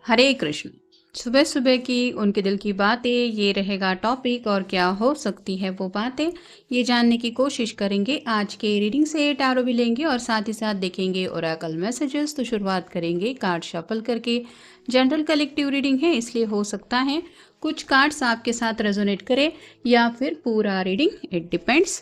हरे कृष्ण। सुबह सुबह की उनके दिल की बातें, ये रहेगा टॉपिक। और क्या हो सकती है वो बातें, ये जानने की कोशिश करेंगे। आज के रीडिंग से टैरो भी लेंगे और साथ ही साथ देखेंगे ओरेकल मैसेजेस। तो शुरुआत करेंगे कार्ड शफल करके। जनरल कलेक्टिव रीडिंग है, इसलिए हो सकता है कुछ कार्ड्स आपके साथ रेजोनेट करे या फिर पूरा रीडिंग, इट डिपेंड्स।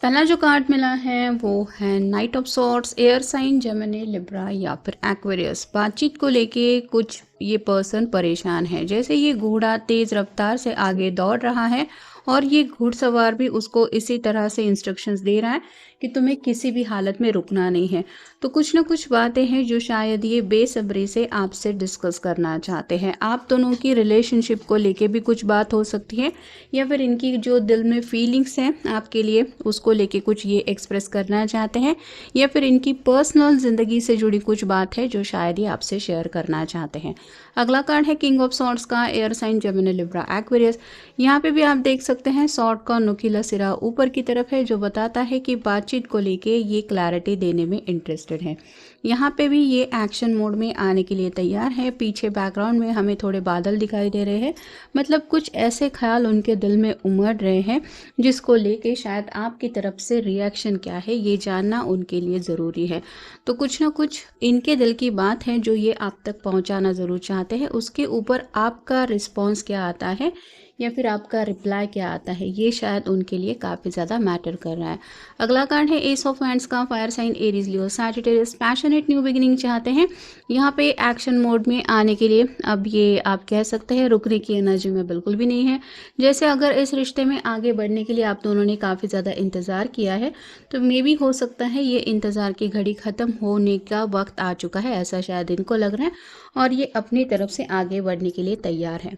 पहला जो कार्ड मिला है वो है knight of swords. Air sign Gemini, Libra या फिर एक्वेरियस। बातचीत को लेके कुछ ये पर्सन परेशान है, जैसे ये घोड़ा तेज रफ्तार से आगे दौड़ रहा है और ये घुड़सवार भी उसको इसी तरह से इंस्ट्रक्शंस दे रहा है कि तुम्हें किसी भी हालत में रुकना नहीं है। तो कुछ ना कुछ बातें हैं जो शायद ये बेसब्री से आपसे डिस्कस करना चाहते हैं। आप दोनों की रिलेशनशिप को लेके भी कुछ बात हो सकती है, या फिर इनकी जो दिल में फीलिंग्स हैं आपके लिए, उसको लेके कुछ ये एक्सप्रेस करना चाहते हैं, या फिर इनकी पर्सनल ज़िंदगी से जुड़ी कुछ बात है जो शायद ये आपसे शेयर करना चाहते हैं। अगला कार्ड है किंग ऑफ सॉर्ड्स का। Air sign Gemini, Libra, Aquarius. यहाँ पे भी आप देख सकते हैं सॉर्ड का नुकीला सिरा ऊपर की तरफ है, जो बताता है कि बातचीत को लेके ये क्लैरिटी देने में इंटरेस्टेड है। यहाँ पे भी ये एक्शन मोड में आने के लिए तैयार है। पीछे बैकग्राउंड में हमें थोड़े बादल दिखाई दे रहे हैं, मतलब कुछ ऐसे ख्याल उनके दिल में उमड़ रहे हैं जिसको लेके शायद आपकी तरफ से रिएक्शन क्या है ये जानना उनके लिए ज़रूरी है। तो कुछ ना कुछ इनके दिल की बात है जो ये आप तक पहुंचाना ज़रूर चाहते हैं। उसके ऊपर आपका रिस्पॉन्स क्या आता है या फिर आपका रिप्लाई क्या आता है, ये शायद उनके लिए काफ़ी ज़्यादा मैटर कर रहा है। अगला कार्ड है एस ऑफ हैंड्स का। Fire sign Aries, Leo, Sagittarius. Passionate new beginning चाहते हैं। यहाँ पे एक्शन मोड में आने के लिए अब ये आप कह सकते हैं रुकने की एनर्जी में बिल्कुल भी नहीं है। जैसे अगर इस रिश्ते में आगे बढ़ने के लिए आप दोनों ने काफ़ी ज़्यादा इंतज़ार किया है, तो मे भी हो सकता है ये इंतज़ार की घड़ी ख़त्म होने का वक्त आ चुका है, ऐसा शायद इनको लग रहा है। और ये अपनी तरफ से आगे बढ़ने के लिए तैयार है,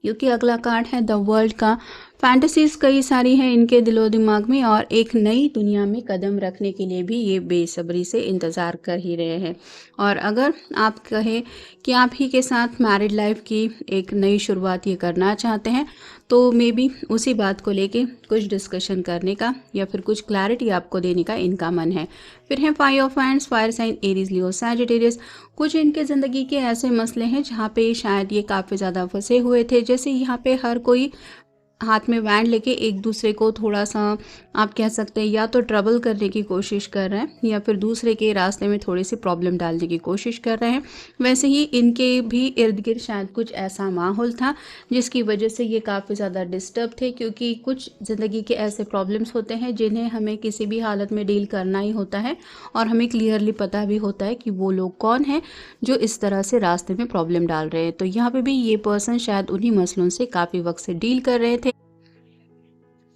क्योंकि अगला कार्ड है द वर्ल्ड का। फैंटेसीज कई सारी हैं इनके दिलो दिमाग में, और एक नई दुनिया में कदम रखने के लिए भी ये बेसब्री से इंतज़ार कर ही रहे हैं। और अगर आप कहें कि आप ही के साथ मैरिड लाइफ की एक नई शुरुआत ये करना चाहते हैं, तो मे बी उसी बात को लेके कुछ डिस्कशन करने का या फिर कुछ क्लैरिटी आपको देने का इनका मन है। फिर है five of hands. Fire sign Aries, Leo, Sagittarius. कुछ इनके ज़िंदगी के ऐसे मसले हैं जहाँ पे शायद ये काफ़ी ज़्यादा फंसे हुए थे। जैसे यहाँ पे हर कोई हाथ में वैंड लेके एक दूसरे को थोड़ा सा आप कह सकते हैं या तो ट्रबल करने की कोशिश कर रहे हैं या फिर दूसरे के रास्ते में थोड़ी सी प्रॉब्लम डालने की कोशिश कर रहे हैं। वैसे ही इनके भी इर्द गिर्द शायद कुछ ऐसा माहौल था जिसकी वजह से ये काफ़ी ज़्यादा डिस्टर्ब थे, क्योंकि कुछ ज़िंदगी के ऐसे प्रॉब्लम्स होते हैं जिन्हें हमें किसी भी हालत में डील करना ही होता है, और हमें क्लियरली पता भी होता है कि वो लोग कौन हैं जो इस तरह से रास्ते में प्रॉब्लम डाल रहे हैं। तो यहाँ पे भी ये पर्सन शायद उन्हीं मसलों से काफ़ी वक्त से डील कर रहे थे।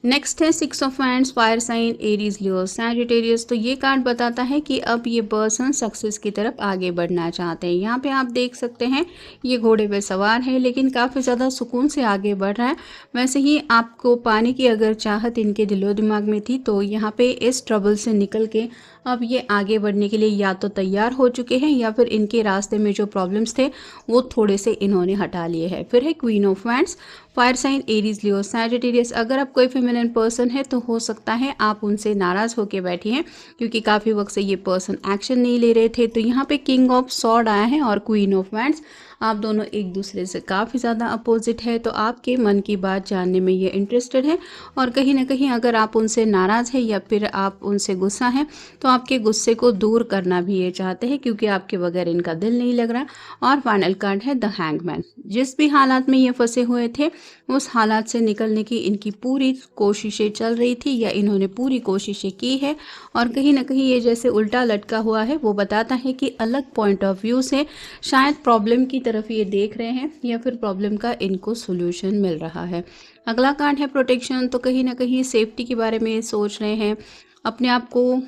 नेक्स्ट है six of hands. Fire sign Aries, Leo, Sagittarius. तो ये कार्ड बताता है कि अब ये पर्सन सक्सेस की तरफ आगे बढ़ना चाहते हैं। यहाँ पे आप देख सकते हैं ये घोड़े पे सवार है, लेकिन काफ़ी ज़्यादा सुकून से आगे बढ़ रहा है। वैसे ही आपको पाने की अगर चाहत इनके दिलो दिमाग में थी, तो यहाँ पे इस ट्रबल से निकल के अब ये आगे बढ़ने के लिए या तो तैयार हो चुके हैं या फिर इनके रास्ते में जो प्रॉब्लम्स थे वो थोड़े से इन्होंने हटा लिए हैं। फिर है queen of hands. Fire sign Aries, Leo, Sagittarius. अगर आप कोई फेमिनिन पर्सन है तो हो सकता है आप उनसे नाराज़ होकर बैठी हैं, क्योंकि काफ़ी वक्त से ये पर्सन एक्शन नहीं ले रहे थे। तो यहाँ पे किंग ऑफ सॉर्ड आया है और क्वीन ऑफ हैंड्स। आप दोनों एक दूसरे से काफ़ी ज़्यादा अपोजिट है, तो आपके मन की बात जानने में ये इंटरेस्टेड है। और कहीं ना कहीं अगर आप उनसे नाराज़ हैं या फिर आप उनसे गुस्सा हैं, तो आपके गुस्से को दूर करना भी ये चाहते हैं क्योंकि आपके बगैर इनका दिल नहीं लग रहा। और फाइनल कार्ड है द हैंगमैन। जिस भी हालात में ये फंसे हुए थे, उस हालात से निकलने की इनकी पूरी कोशिशें चल रही थी या इन्होंने पूरी कोशिशें की है। और कहीं ना कहीं ये जैसे उल्टा लटका हुआ है, वो बताता है कि अलग पॉइंट ऑफ व्यू से शायद प्रॉब्लम की तरफ ये देख रहे हैं या फिर प्रॉब्लम का इनको सोल्यूशन मिल रहा है। अगला कार्ड है प्रोटेक्शन। तो कहीं ना कहीं सेफ्टी के बारे में सोच रहे हैं, अपने आप को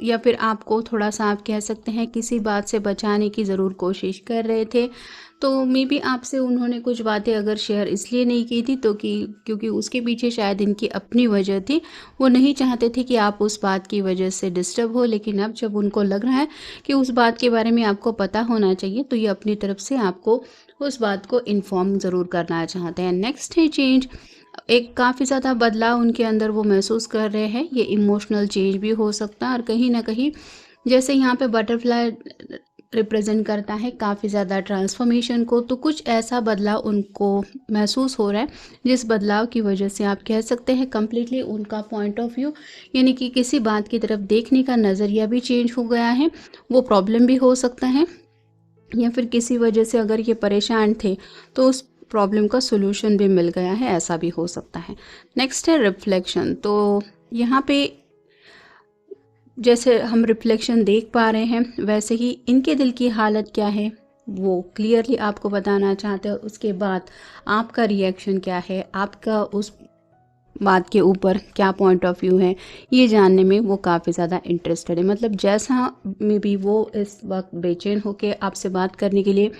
या फिर आपको थोड़ा सा आप कह सकते हैं किसी बात से बचाने की ज़रूर कोशिश कर रहे थे। तो मे बी आपसे उन्होंने कुछ बातें अगर शेयर इसलिए नहीं की थी तो कि क्योंकि उसके पीछे शायद इनकी अपनी वजह थी। वो नहीं चाहते थे कि आप उस बात की वजह से डिस्टर्ब हो, लेकिन अब जब उनको लग रहा है कि उस बात के बारे में आपको पता होना चाहिए, तो ये अपनी तरफ से आपको उस बात को इन्फॉर्म ज़रूर करना चाहते हैं। नेक्स्ट है चेंज। एक काफ़ी ज़्यादा बदलाव उनके अंदर वो महसूस कर रहे हैं। ये इमोशनल चेंज भी हो सकता है और कहीं ना कहीं जैसे यहाँ पे बटरफ्लाई रिप्रेजेंट करता है काफ़ी ज़्यादा ट्रांसफॉर्मेशन को, तो कुछ ऐसा बदलाव उनको महसूस हो रहा है जिस बदलाव की वजह से आप कह सकते हैं कम्प्लीटली उनका पॉइंट ऑफ व्यू यानी कि किसी बात की तरफ देखने का नज़रिया भी चेंज हो गया है। वो प्रॉब्लम भी हो सकता है या फिर किसी वजह से अगर ये परेशान थे तो उस प्रॉब्लम का सॉल्यूशन भी मिल गया है, ऐसा भी हो सकता है। नेक्स्ट है रिफ्लेक्शन। तो यहाँ पे जैसे हम रिफ्लेक्शन देख पा रहे हैं वैसे ही इनके दिल की हालत क्या है वो क्लियरली आपको बताना चाहते हैं। और उसके बाद आपका रिएक्शन क्या है, आपका उस बात के ऊपर क्या पॉइंट ऑफ व्यू है, ये जानने में वो काफ़ी ज़्यादा इंटरेस्टेड है। मतलब जैसा में भी वो इस वक्त बेचैन होकर आपसे बात करने के लिए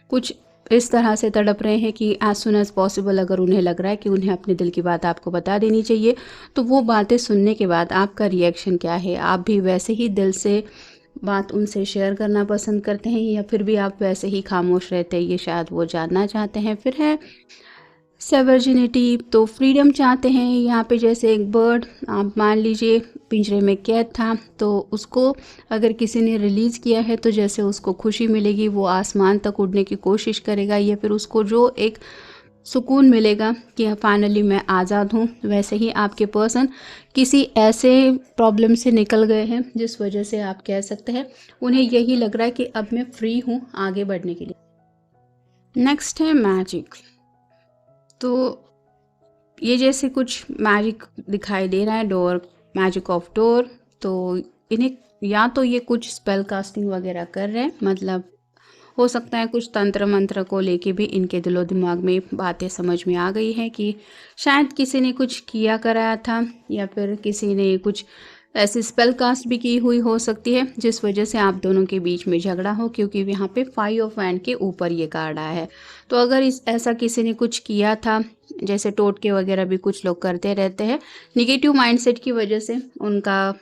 कुछ इस तरह से तड़प रहे हैं कि एज सुन एज पॉसिबल अगर उन्हें लग रहा है कि उन्हें अपने दिल की बात आपको बता देनी चाहिए, तो वो बातें सुनने के बाद आपका रिएक्शन क्या है। आप भी वैसे ही दिल से बात उनसे शेयर करना पसंद करते हैं या फिर भी आप वैसे ही खामोश रहते हैं, ये शायद वो जानना चाहते हैं। फिर है सेवर्जिनिटी। तो फ्रीडम चाहते हैं यहाँ पे। जैसे एक बर्ड आप मान लीजिए पिंजरे में कैद था, तो उसको अगर किसी ने रिलीज़ किया है तो जैसे उसको खुशी मिलेगी, वो आसमान तक उड़ने की कोशिश करेगा या फिर उसको जो एक सुकून मिलेगा कि फाइनली मैं आज़ाद हूँ, वैसे ही आपके पर्सन किसी ऐसे प्रॉब्लम से निकल गए हैं जिस वजह से आप कह सकते हैं उन्हें यही लग रहा है कि अब मैं फ्री हूँ आगे बढ़ने के लिए। नेक्स्ट है मैजिक। तो ये जैसे कुछ मैजिक दिखाई दे रहा है, डोर, मैजिक ऑफ डोर। तो इन्हें या तो ये कुछ स्पेल कास्टिंग वगैरह कर रहे हैं, मतलब हो सकता है कुछ तंत्र मंत्र को लेके भी इनके दिलो दिमाग में बातें समझ में आ गई हैं कि शायद किसी ने कुछ किया कराया था या फिर किसी ने कुछ ऐसी स्पेल कास्ट भी की हुई हो सकती है जिस वजह से आप दोनों के बीच में झगड़ा हो, क्योंकि यहाँ पे 5 ऑफ वैंड के ऊपर ये कार्ड आया है। तो अगर ऐसा किसी ने कुछ किया था, जैसे टोटके वगैरह भी कुछ लोग करते रहते हैं निगेटिव माइंडसेट की वजह से, उनका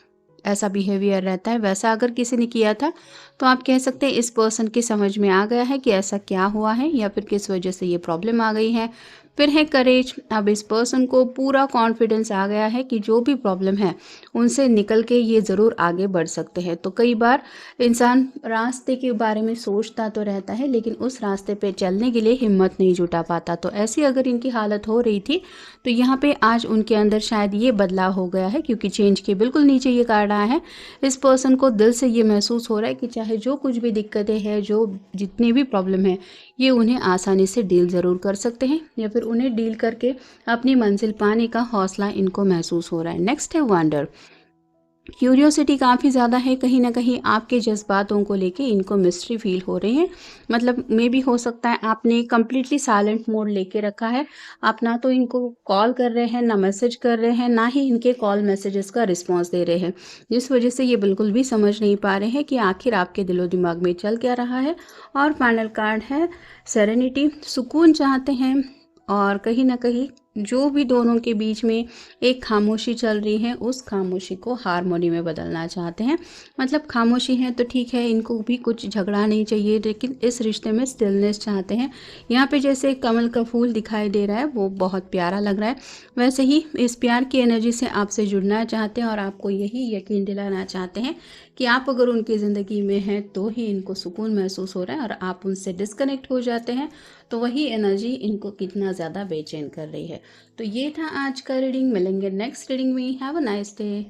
ऐसा बिहेवियर रहता है, वैसा अगर किसी ने किया था तो आप कह सकते हैं इस पर्सन की समझ में आ गया है कि ऐसा क्या हुआ है या फिर किस वजह से ये प्रॉब्लम आ गई है। फिर है करेज। अब इस पर्सन को पूरा कॉन्फिडेंस आ गया है कि जो भी प्रॉब्लम है उनसे निकल के ये ज़रूर आगे बढ़ सकते हैं। तो कई बार इंसान रास्ते के बारे में सोचता तो रहता है लेकिन उस रास्ते पे चलने के लिए हिम्मत नहीं जुटा पाता। तो ऐसी अगर इनकी हालत हो रही थी तो यहाँ पे आज उनके अंदर शायद ये बदलाव हो गया है, क्योंकि चेंज के बिल्कुल नीचे ये कार्ड आया है। इस पर्सन को दिल से ये महसूस हो रहा है कि चाहे जो कुछ भी दिक्कतें हैं, जो जितनी भी प्रॉब्लम है, ये उन्हें आसानी से डील ज़रूर कर सकते हैं या फिर उन्हें डील करके अपनी मंजिल पाने का हौसला इनको महसूस हो रहा है। नेक्स्ट है वंडर। क्यूरियोसिटी काफ़ी ज़्यादा है, कहीं ना कहीं आपके जज्बातों को लेके इनको मिस्ट्री फील हो रही है। मतलब मे भी हो सकता है आपने कम्प्लीटली साइलेंट मोड लेके रखा है, आप ना तो इनको कॉल कर रहे हैं, ना मैसेज कर रहे हैं, ना ही इनके कॉल मैसेजेस का रिस्पॉन्स दे रहे हैं, जिस वजह से ये बिल्कुल भी समझ नहीं पा रहे हैं कि आखिर आपके दिलो दिमाग में चल क्या रहा है। और फाइनल कार्ड है सेरेनिटी। सुकून चाहते हैं और कहीं ना कहीं जो भी दोनों के बीच में एक खामोशी चल रही है उस खामोशी को हारमोनी में बदलना चाहते हैं। मतलब खामोशी है तो ठीक है, इनको भी कुछ झगड़ा नहीं चाहिए, लेकिन इस रिश्ते में स्टिलनेस चाहते हैं। यहाँ पे जैसे कमल का फूल दिखाई दे रहा है वो बहुत प्यारा लग रहा है, वैसे ही इस प्यार की एनर्जी से आपसे जुड़ना चाहते हैं और आपको यही यकीन दिलाना चाहते हैं कि आप अगर उनकी ज़िंदगी में हैं तो ही इनको सुकून महसूस हो रहा है, और आप उनसे डिस्कनेक्ट हो जाते हैं तो वही एनर्जी इनको कितना ज़्यादा बेचैन कर रही है। तो ये था आज का रीडिंग। मिलेंगे नेक्स्ट रीडिंग में। Have a nice day.